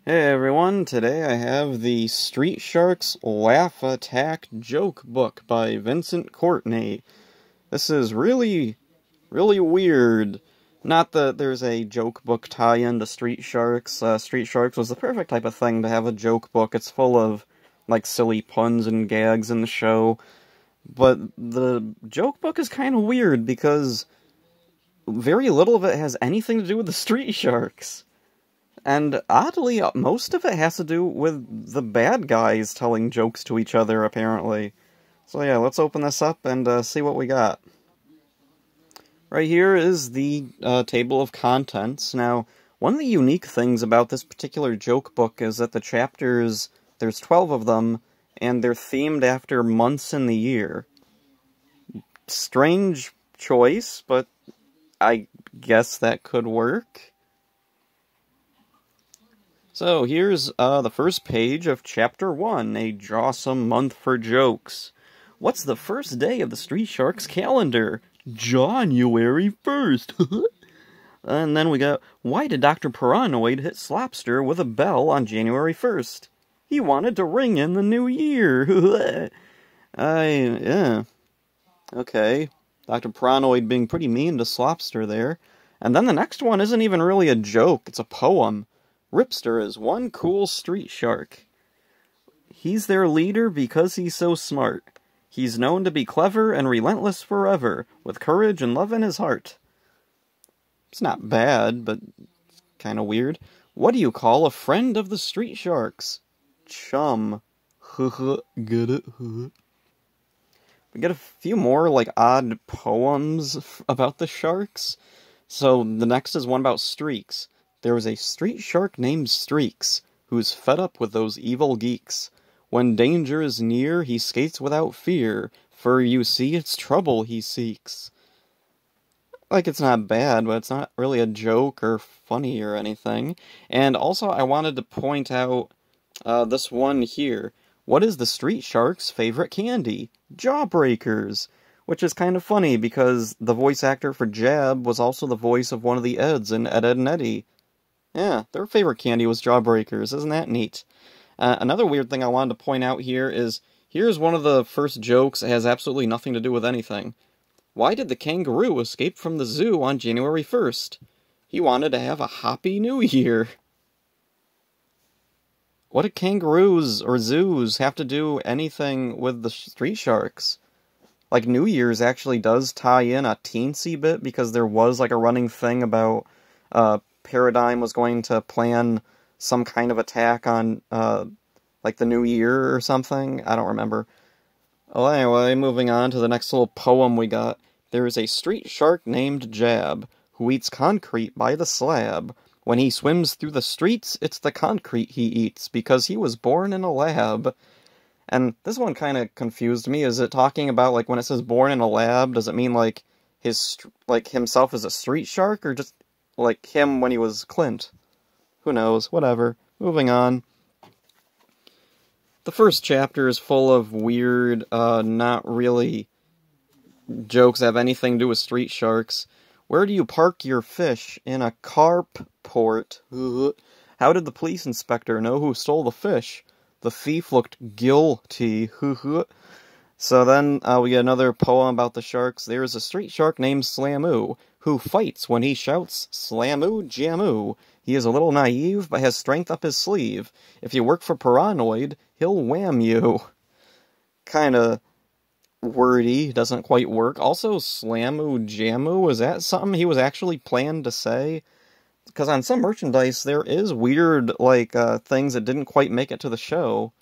Hey everyone, today I have the Street Sharks Laugh Attack Jokebook by Vincent Courtney. This is really weird. Not that there's a Jokebook tie-in to Street Sharks. Street Sharks was the perfect type of thing to have a joke book. It's full of, like, silly puns and gags in the show. But the joke book is kind of weird because very little of it has anything to do with the Street Sharks. And oddly, most of it has to do with the bad guys telling jokes to each other, apparently. So yeah, let's open this up and see what we got. Right here is the table of contents. Now, one of the unique things about this particular joke book is that the chapters, there's 12 of them, and they're themed after months in the year. Strange choice, but I guess that could work. So, here's the first page of Chapter 1, A Jawsome Month for Jokes. What's the first day of the Street Sharks calendar? January 1st. And then we got, why did Dr. Paranoid hit Slopster with a bell on January 1st? He wanted to ring in the new year. Yeah. Okay. Dr. Paranoid being pretty mean to Slopster there. And then the next one isn't even really a joke, it's a poem. Ripster is one cool street shark. He's their leader because he's so smart. He's known to be clever and relentless forever, with courage and love in his heart. It's not bad, but kind of weird. What do you call a friend of the street sharks? Chum. Get it? We get a few more, like, odd poems about the sharks. So the next is one about streaks. There was a street shark named Streaks, who's fed up with those evil geeks. When danger is near, he skates without fear, for you see it's trouble he seeks. Like, it's not bad, but it's not really a joke or funny or anything. And also, I wanted to point out this one here. What is the street shark's favorite candy? Jawbreakers! Which is kind of funny, because the voice actor for Jab was also the voice of one of the Eds in Ed, Edd n Eddy. Yeah, their favorite candy was Jawbreakers. Isn't that neat? Another weird thing I wanted to point out here is, here's one of the first jokes that has absolutely nothing to do with anything. Why did the kangaroo escape from the zoo on January 1st? He wanted to have a happy new year. What do kangaroos or zoos have to do anything with the street sharks? Like, New Year's actually does tie in a teensy bit, because there was, like, a running thing about, Paradigm was going to plan some kind of attack on, like, the new year or something. I don't remember. Well, anyway, moving on to the next little poem we got. There is a street shark named Jab, who eats concrete by the slab. When he swims through the streets, it's the concrete he eats, because he was born in a lab. And this one kind of confused me. Is it talking about, like, when it says born in a lab, does it mean, like, himself as a street shark, or just like him when he was Clint? Who knows? Whatever. Moving on. The first chapter is full of weird, not really jokes that have anything to do with street sharks. Where do you park your fish? In a carp port. How did the police inspector know who stole the fish? The thief looked guilty. So then we get another poem about the sharks. There is a street shark named Slamoo, who fights when he shouts, Slamoo Jamoo. He is a little naive, but has strength up his sleeve. If you work for Paranoid, he'll wham you. Kinda wordy, doesn't quite work. Also, Slamoo Jamoo, is that something he was actually planned to say? Because on some merchandise, there is weird, like, things that didn't quite make it to the show.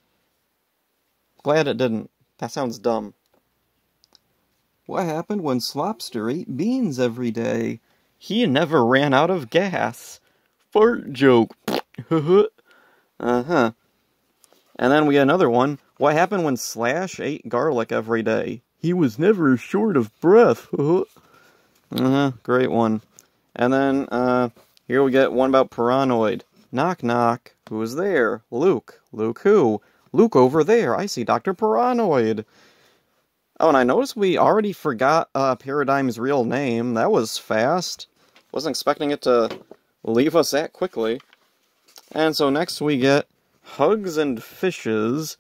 Glad it didn't. That sounds dumb. What happened when Slopster ate beans every day? He never ran out of gas. Fart joke. Uh-huh. And then we get another one. What happened when Slash ate garlic every day? He was never short of breath. Uh-huh. Great one. And then, here we get one about Paranoid. Knock, knock. Who is there? Luke. Luke who? Luke over there. I see Dr. Paranoid. Oh, and I noticed we already forgot Paradigm's real name. That was fast. Wasn't expecting it to leave us that quickly. And so next we get Hugs and Fishes.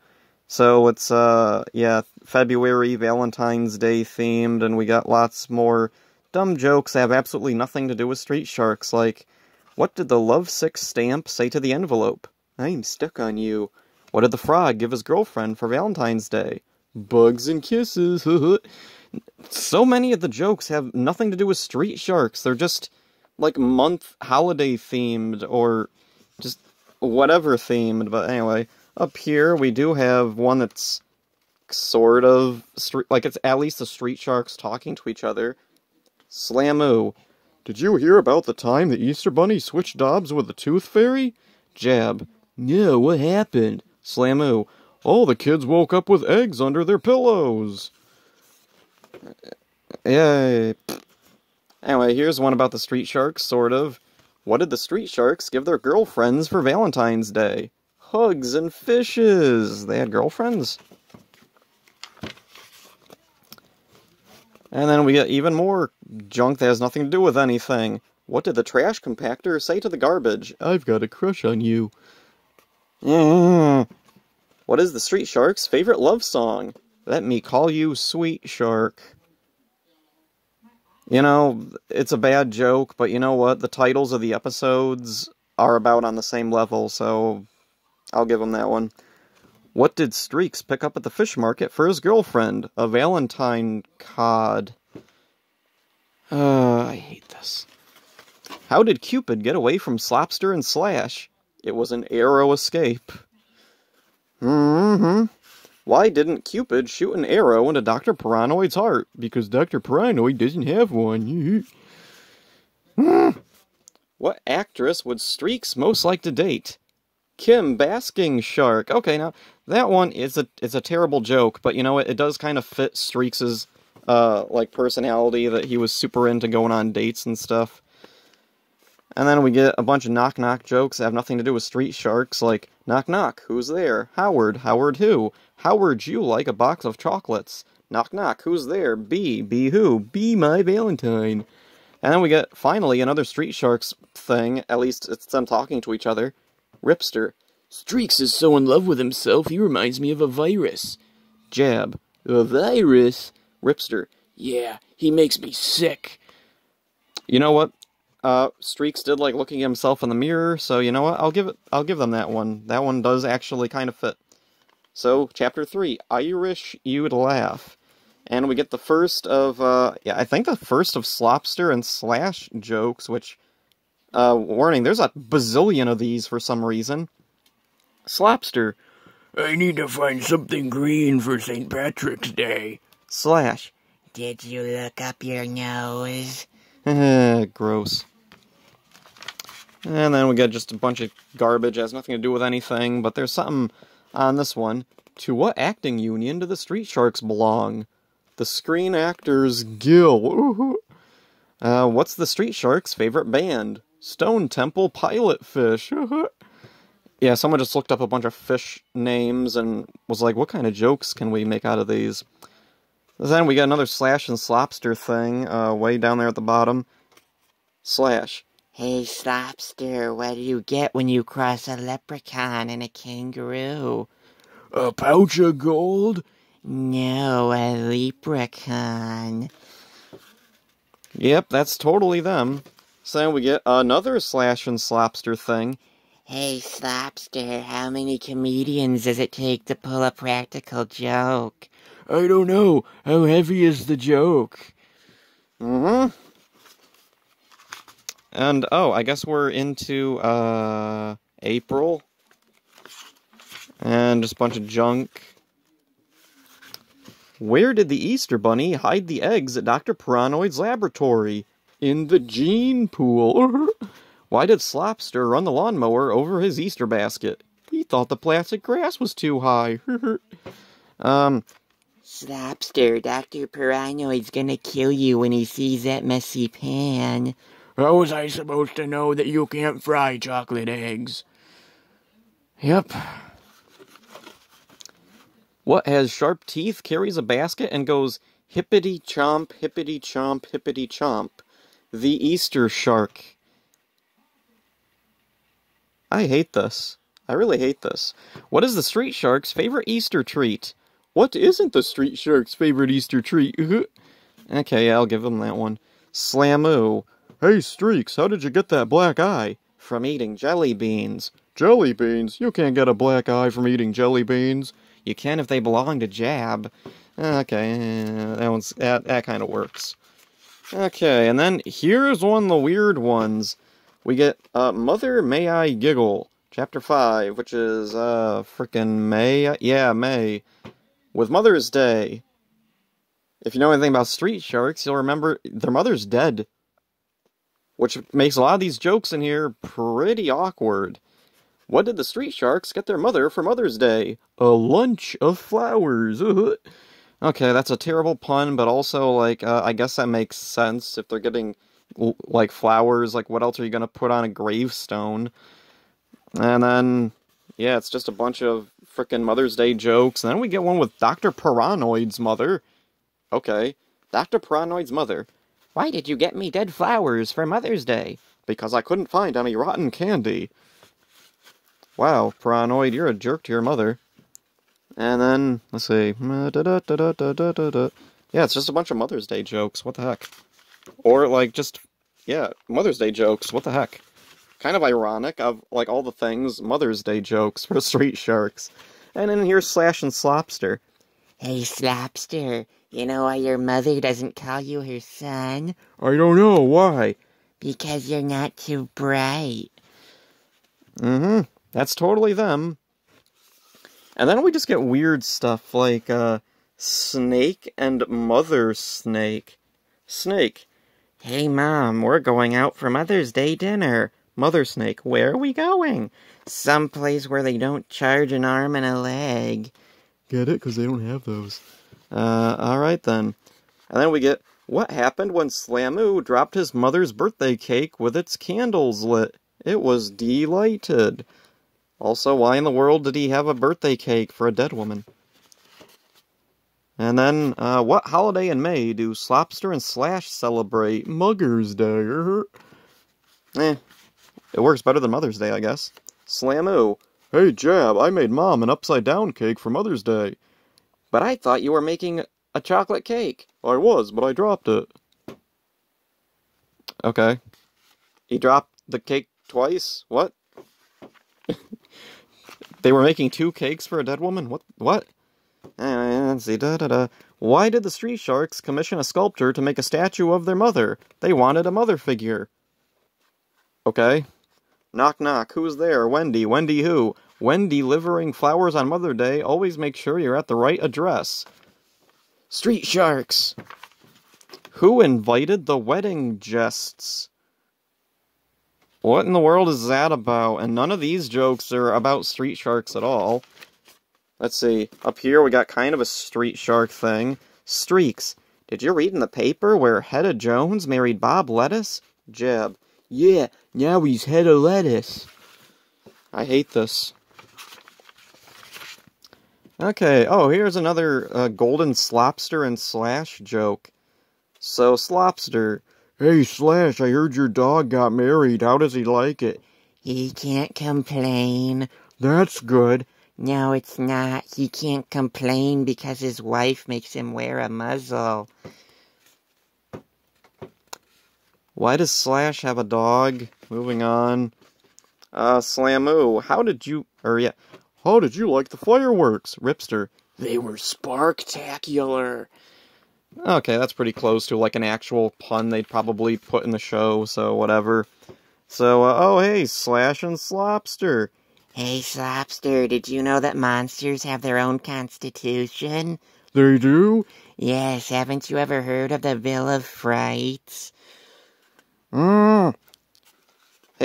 So it's, yeah, February, Valentine's Day themed, and we got lots more dumb jokes that have absolutely nothing to do with street sharks, like, what did the lovesick stamp say to the envelope? I'm stuck on you. What did the frog give his girlfriend for Valentine's Day? Bugs and kisses. So many of the jokes have nothing to do with street sharks. They're just, like, month holiday themed, or just whatever themed, but anyway. Up here, we do have one that's sort of, like, it's at least the street sharks talking to each other. Slamoo. Did you hear about the time the Easter Bunny switched Dobbs with the Tooth Fairy? Jab. No, what happened? Slamoo. All the kids woke up with eggs under their pillows. Yay. Anyway, here's one about the street sharks, sort of. What did the street sharks give their girlfriends for Valentine's Day? Hugs and fishes. They had girlfriends. And then we get even more junk that has nothing to do with anything. What did the trash compactor say to the garbage? I've got a crush on you. What is the street shark's favorite love song? Let me call you Sweet Shark. You know, it's a bad joke, but you know what? The titles of the episodes are about on the same level, so I'll give him that one. What did Streaks pick up at the fish market for his girlfriend? A Valentine cod. I hate this. How did Cupid get away from Slopster and Slash? It was an arrow escape. Why didn't Cupid shoot an arrow into Dr. Paranoid's heart? Because Dr. Paranoid doesn't have one. What actress would Streaks most like to date? Kim Basking Shark. Okay, now, that one is a terrible joke, but you know what? It does kind of fit Streaks' like, personality, that he was super into going on dates and stuff. And then we get a bunch of knock-knock jokes that have nothing to do with street sharks, like, knock-knock, who's there? Howard. Howard who? Howard, you like a box of chocolates. Knock-knock, who's there? B. B who? Be my Valentine. And then we get, finally, another street sharks thing, at least it's them talking to each other. Ripster. Streaks is so in love with himself, he reminds me of a virus. Jab. A virus? Ripster. Yeah, he makes me sick. You know what? Streaks did like looking at himself in the mirror, so you know what? I'll give them that one. That one does actually kind of fit. So, Chapter 3, Irish You'd Laugh. And we get the first of, yeah, I think the first of Slopster and Slash jokes, which, warning, there's a bazillion of these for some reason. Slopster. I need to find something green for St. Patrick's Day. Slash. Did you look up your nose? Gross. And then we get just a bunch of garbage that has nothing to do with anything, but there's something on this one. To what acting union do the Street Sharks belong? The Screen Actors Guild. What's the Street Sharks' favorite band? Stone Temple Pilotfish. Yeah, someone just looked up a bunch of fish names and was like, what kind of jokes can we make out of these? Then we got another Slash and Slopster thing, way down there at the bottom. Slash. Hey, Slopster, what do you get when you cross a leprechaun and a kangaroo? A pouch of gold? No, a leprechaun. Yep, that's totally them. So then we get another Slash and Slopster thing. Hey, Slopster, how many comedians does it take to pull a practical joke? I don't know. How heavy is the joke? And, oh, I guess we're into, April. And just a bunch of junk. Where did the Easter Bunny hide the eggs at Dr. Paranoid's laboratory? In the gene pool. Why did Slopster run the lawnmower over his Easter basket? He thought the plastic grass was too high. Slopster, Dr. Paranoid's gonna kill you when he sees that messy pan. How was I supposed to know that you can't fry chocolate eggs? Yep. What has sharp teeth, carries a basket, and goes hippity-chomp, hippity-chomp, hippity-chomp? The Easter shark. I hate this. I really hate this. What is the Street Shark's favorite Easter treat? What isn't the Street Shark's favorite Easter treat? Okay, yeah, I'll give him that one. Slamoo. Hey, Streaks, how did you get that black eye? From eating jelly beans. Jelly beans? You can't get a black eye from eating jelly beans. You can if they belong to Jab. Okay, that kind of works. Okay, and then here's one of the weird ones. We get, Mother May I Giggle, Chapter 5, which is, frickin' May? Yeah, May. With Mother's Day. If you know anything about Street Sharks, you'll remember their mother's dead. Which makes a lot of these jokes in here pretty awkward. What did the Street Sharks get their mother for Mother's Day? A lunch of flowers. Okay, that's a terrible pun, but also, like, I guess that makes sense. If they're getting, like, flowers, like, what else are you gonna put on a gravestone? And then, yeah, it's just a bunch of frickin' Mother's Day jokes. And then we get one with Dr. Paranoid's mother. Okay, Dr. Paranoid's mother. Why did you get me dead flowers for Mother's Day? Because I couldn't find any rotten candy. Wow, Paranoid, you're a jerk to your mother. And then, let's see. Yeah, it's just a bunch of Mother's Day jokes. What the heck? Or, like, just, yeah, Mother's Day jokes. What the heck? Kind of ironic of, like, all the things, Mother's Day jokes for Street Sharks. And then here's Slash and Slopster. Hey, Slopster, you know why your mother doesn't call you her son? I don't know, why? Because you're not too bright. That's totally them. And then we just get weird stuff like, Snake and Mother Snake. Snake. Hey, Mom, we're going out for Mother's Day dinner. Mother Snake, where are we going? Someplace where they don't charge an arm and a leg. Get it? Because they don't have those. Alright then. And then we get, what happened when Slamoo dropped his mother's birthday cake with its candles lit? It was delighted. Also, why in the world did he have a birthday cake for a dead woman? And then, what holiday in May do Slopster and Slash celebrate? Mugger's Day. It works better than Mother's Day, I guess. Slamoo. Hey, Jab, I made Mom an upside-down cake for Mother's Day. But I thought you were making a chocolate cake. I was, but I dropped it. Okay. He dropped the cake twice? What? They were making 2 cakes for a dead woman? What? Let's see, Why did the Street Sharks commission a sculptor to make a statue of their mother? They wanted a mother figure. Okay. Knock knock, who's there? Wendy. Wendy who? When delivering flowers on Mother's Day, always make sure you're at the right address. Street Sharks! Who invited the wedding guests? What in the world is that about? And none of these jokes are about Street Sharks at all. Let's see. Up here we got kind of a Street Shark thing. Streaks. Did you read in the paper where Hedda Jones married Bob Lettuce? Jeb. Yeah, now he's head of lettuce. I hate this. Okay, oh, here's another Golden Slopster and Slash joke. So, Slopster, hey, Slash, I heard your dog got married. How does he like it? He can't complain. That's good. No, it's not. He can't complain because his wife makes him wear a muzzle. Why does Slash have a dog? Moving on. Slamoo, how did you like the fireworks? Ripster, they were sparktacular. Okay, that's pretty close to like an actual pun they'd probably put in the show, so whatever. So, oh hey, Slash and Slopster. Hey, Slopster, did you know that monsters have their own constitution? They do? Yes, haven't you ever heard of the Bill of Frights? Hey,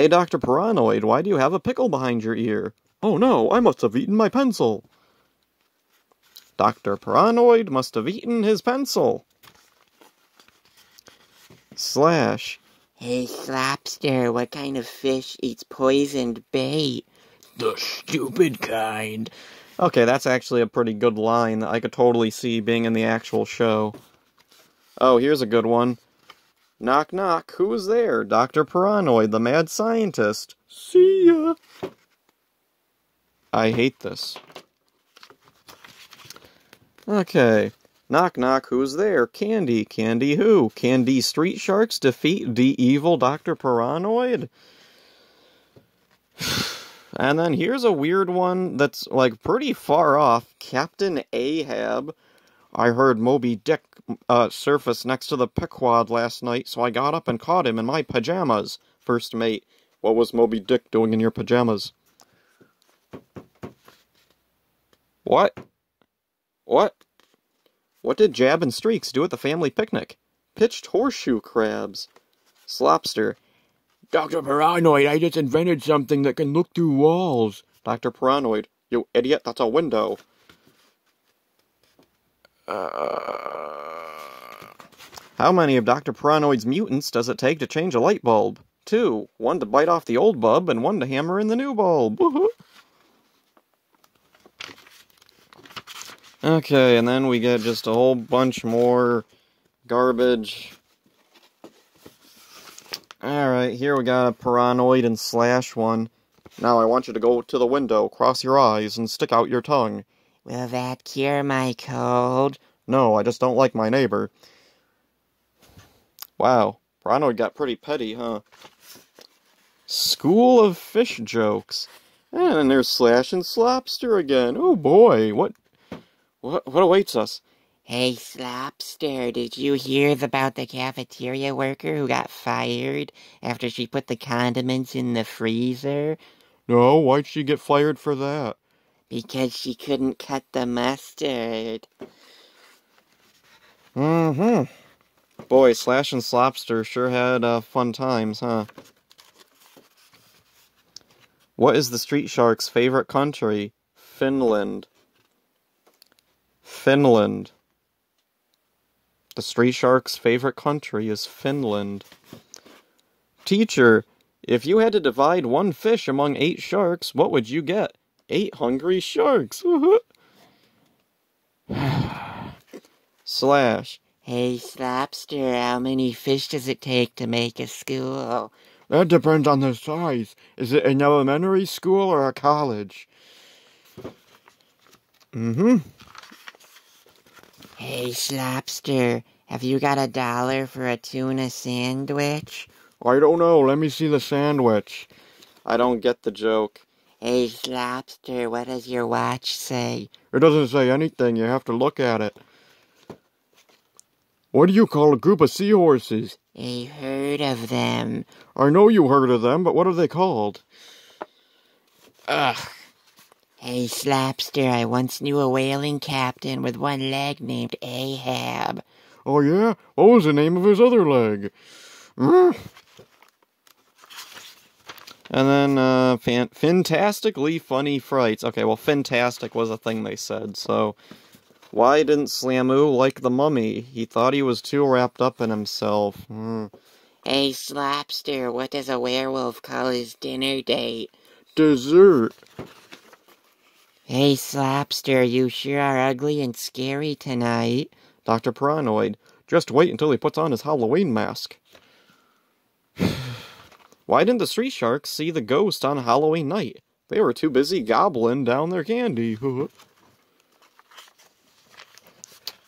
Dr. Paranoid, why do you have a pickle behind your ear? Oh no, I must have eaten my pencil. Dr. Paranoid must have eaten his pencil. Slash. Hey, Slopster, what kind of fish eats poisoned bait? The stupid kind. Okay, that's actually a pretty good line that I could totally see being in the actual show. Oh, here's a good one. Knock, knock, who's there? Dr. Paranoid, the mad scientist. See ya! I hate this. Okay. Knock, knock, who's there? Candy. Candy who? Can the street sharks defeat the evil Dr. Paranoid? And then here's a weird one that's, like, pretty far off. Captain Ahab. I heard Moby Dick surface next to the Pequod last night, so I got up and caught him in my pajamas. First mate, what was Moby Dick doing in your pajamas? What? What? What did Jab and Streaks do at the family picnic? Pitched horseshoe crabs. Slopster. Dr. Paranoid, I just invented something that can look through walls. Dr. Paranoid, you idiot, that's a window. How many of Dr. Paranoid's mutants does it take to change a light bulb? 2. 1 to bite off the old bulb and 1 to hammer in the new bulb. Okay, and then we get just a whole bunch more garbage. Alright, here we got a Paranoid and Slash one. Now I want you to go to the window, cross your eyes, and stick out your tongue. Will that cure my cold? No, I just don't like my neighbor. Wow, Paranoid got pretty petty, huh? School of Fish Jokes. And there's Slash and Slopster again. Oh boy, what awaits us? Hey, Slopster, did you hear about the cafeteria worker who got fired after she put the condiments in the freezer? No, why'd she get fired for that? Because she couldn't cut the mustard. Boy, Slash and Slopster sure had fun times, huh? What is the Street Shark's favorite country? Finland. Finland. The Street Shark's favorite country is Finland. Teacher, if you had to divide one fish among 8 sharks, what would you get? 8 hungry sharks. Slash. Hey, Slopster, how many fish does it take to make a school? That depends on the size. Is it an elementary school or a college? Hey, Slopster, have you got $1 for a tuna sandwich? I don't know. Let me see the sandwich. I don't get the joke. Hey, Slopster, what does your watch say? It doesn't say anything. You have to look at it. What do you call a group of seahorses? A herd of them. I know you heard of them, but what are they called? Ugh. Hey, Slopster, I once knew a whaling captain with one leg named Ahab. Oh, yeah? What was the name of his other leg? And then, fantastically funny frights. Okay, well, fantastic was a thing they said, so... Why didn't Slamu like the mummy? He thought he was too wrapped up in himself. Hey, Slopster, what does a werewolf call his dinner date? Dessert. Hey, Slopster, you sure are ugly and scary tonight. Dr. Paranoid, just wait until he puts on his Halloween mask. Why didn't the Street Sharks see the ghost on Halloween night? They were too busy gobbling down their candy.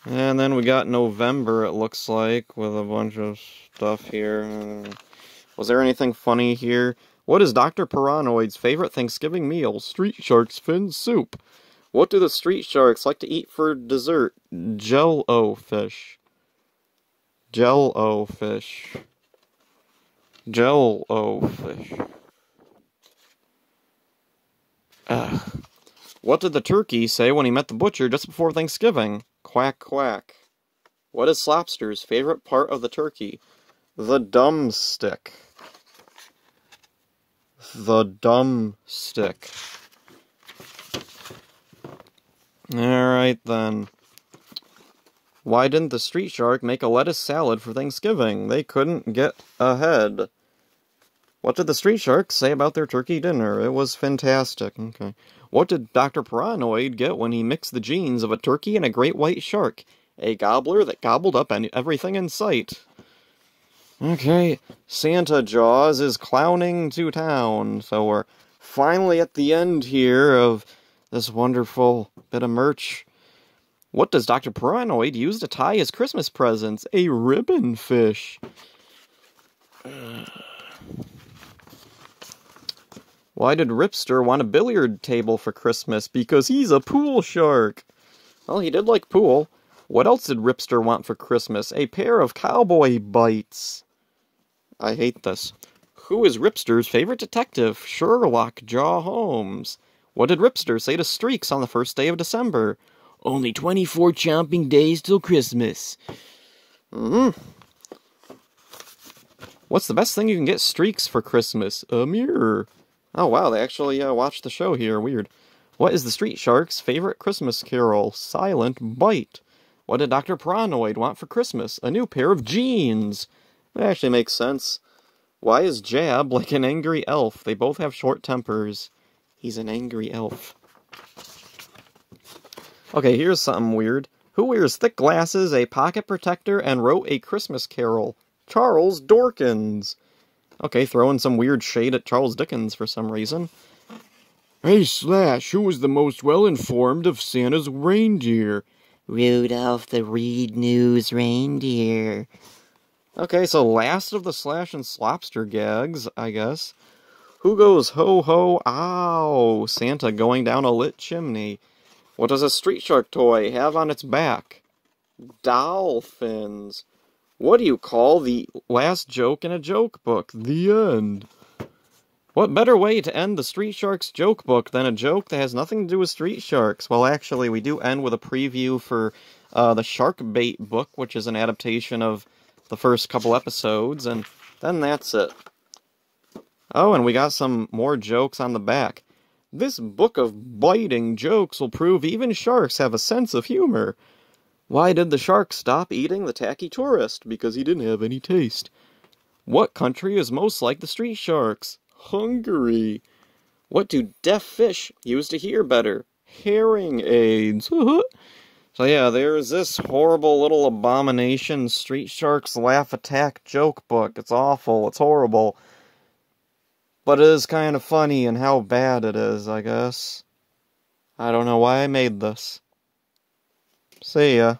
And then we got November, it looks like, with a bunch of stuff here. Was there anything funny here? What is Dr. Paranoid's favorite Thanksgiving meal? Street Sharks fin soup. What do the Street Sharks like to eat for dessert? Jell-O fish. Jell-O fish. Jell-O fish. What did the turkey say when he met the butcher just before Thanksgiving? Quack, quack. What is Slopster's favorite part of the turkey? The dumb stick. The dumb stick. Alright then. Why didn't the Street Shark make a lettuce salad for Thanksgiving? They couldn't get ahead. What did the Street Sharks say about their turkey dinner? It was fantastic. Okay. What did Dr. Paranoid get when he mixed the genes of a turkey and a great white shark? A gobbler that gobbled up everything in sight. Okay, Santa Jaws is clowning to town, so we're finally at the end here of this wonderful bit of merch. What does Dr. Paranoid use to tie his Christmas presents? A ribbon fish. Why did Ripster want a billiard table for Christmas? Because he's a pool shark. Well, he did like pool. What else did Ripster want for Christmas? A pair of cowboy bites. I hate this. Who is Ripster's favorite detective? Sherlock Jaw Holmes. What did Ripster say to Streaks on the first day of December? Only 24 chomping days till Christmas. What's the best thing you can get Streaks for Christmas? A mirror. Oh wow, they actually watched the show here. Weird. What is the Street Shark's favorite Christmas carol? Silent Bite. What did Dr. Paranoid want for Christmas? A new pair of jeans. That actually makes sense. Why is Jab like an angry elf? They both have short tempers. He's an angry elf. Okay, here's something weird. Who wears thick glasses, a pocket protector, and wrote a Christmas carol? Charles Dorkins. Okay, throwing some weird shade at Charles Dickens for some reason. Hey, Slash, who was the most well-informed of Santa's reindeer? Rudolph the Red-Nosed Reindeer. Okay, so last of the Slash and Slopster gags, I guess. Who goes ho-ho, ow? Santa going down a lit chimney. What does a street shark toy have on its back? Dolphins. What do you call the last joke in a joke book? The end. What better way to end the Street Sharks joke book than a joke that has nothing to do with street sharks? Well, actually, we do end with a preview for the Shark Bait book, which is an adaptation of the first couple episodes, and then that's it. Oh, and we got some more jokes on the back. This book of biting jokes will prove even sharks have a sense of humor. Why did the shark stop eating the tacky tourist? Because he didn't have any taste. What country is most like the street sharks? Hungary. What do deaf fish use to hear better? Hearing aids. So yeah, there's this horrible little abomination Street Sharks Laugh Attack joke book. It's awful. It's horrible. But it is kind of funny in how bad it is, I guess. I don't know why I made this. See ya.